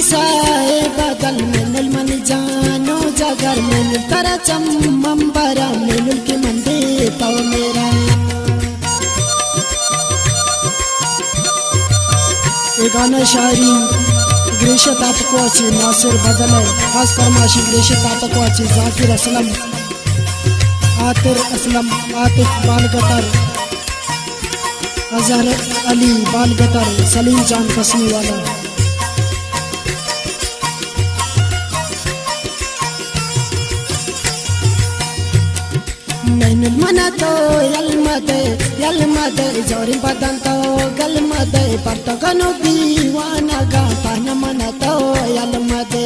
साए बदल मेनुल मन जानो जगर मेनुल तरा चम्बरा मेनुल की मंदी तो मेरा ये गाना शायरी ग्रेशा तापकोची नासिर बदल खास फरमाशी ग्रेशा तापकोची जाकिर असलम आतिर असलम आतिफ बालगतर अजहर अली बालगतर सलीम जान कसमी वाला मेनुल मना तो यलमदे जोरी बदन तो गलमदे पर तो गनो दीवाना गाता न मना तो यलमदे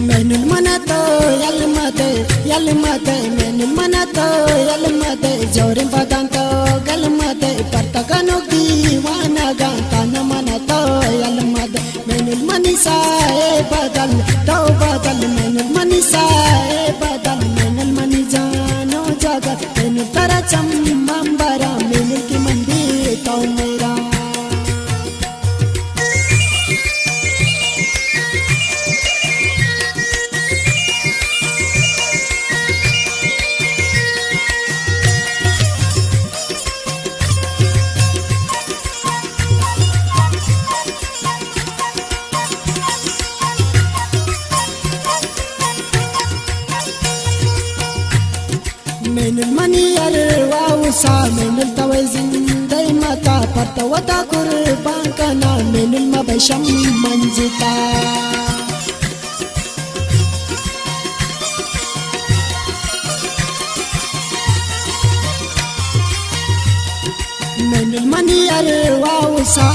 मेनुल मना तो यलमदे मेनुल मना तो यलमदे जोरी बदन तो गलमदे पर तो गनो दीवाना गाता न मना तो यलमदे मेनुल मनी साए बदल तो बदल मेनुल मनी साए बदल मेनुल मनी जानो जगत मेनुल तरा चम्बरा मेनुल की मंदी तो मेरा मेनुल मनी वाउसा मेनुल तवजिन दई मता पता वता कुर्बान कना मेनुल मबशम मंजिता मेनुल मनी वाउसा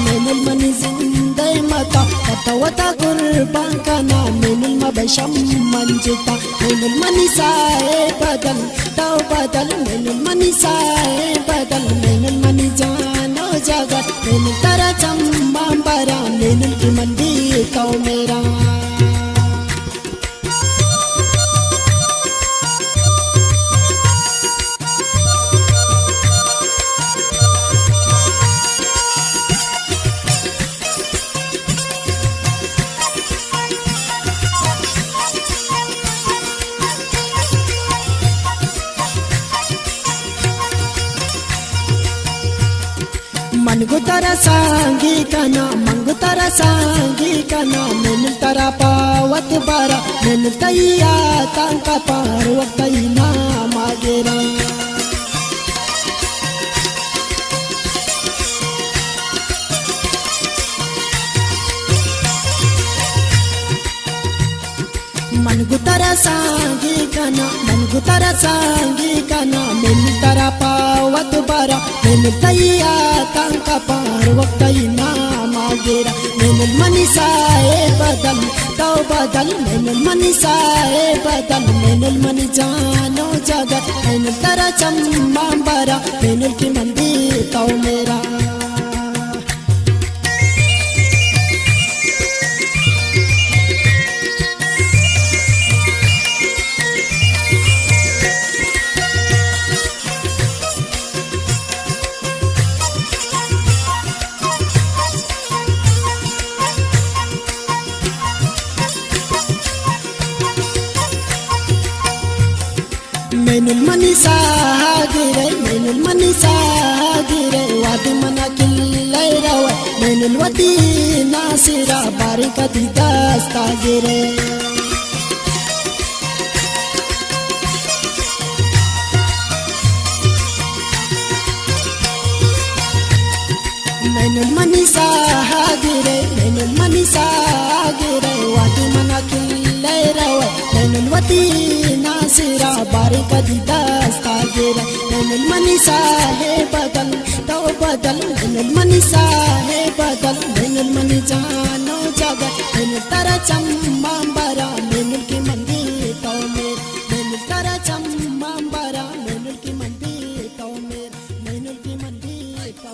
मेनुल मनी जिंदई मता पता वता कुर्बान कना मेनुल मबशम मंजिता मेनुल मनी साए बदल तो बदल मेनुल मनी साए बदल मेनुल मनी जानो जगत मेनुल तरा चम्बरा मेनुल की मंदी तो मेरा मंगु तरा सांगी कना मेनुल तरा पावत बारा मेनुल तैया तांका पार वक्त ना मागेरा मंगु तरा सांगी कना मेनुल तरा पावत बारा मेनुल तैया तांका पार वक्त ना मागेरा मेनुल मनी साए बदल तो बदल मेनुल मनी साए बदल मेनुल मनी जानो जगत मेनुल तरा चम्बरा मेनुल की मंदी तो मेरा मेनुल मनी सागिरे वादी मना किल्लै रवा मेनुल वती नासिरा बारिका दी दस्ता गिरे मेनुल मनी सागिरे वादी मना किल्लै रवा मेनुल वती नासिरा बारिका दी दस्ता गिरे मेनुल मनी साहे बदल तो बदल मेनुल मनी साहे बदल मेनुल मनी जानो जगत मेनुल तरा चम्बरा मेनुल की मंदी तो मेनुल तरा चम्बरा मेनुल की मंदी तो मेनुल की मंदी तो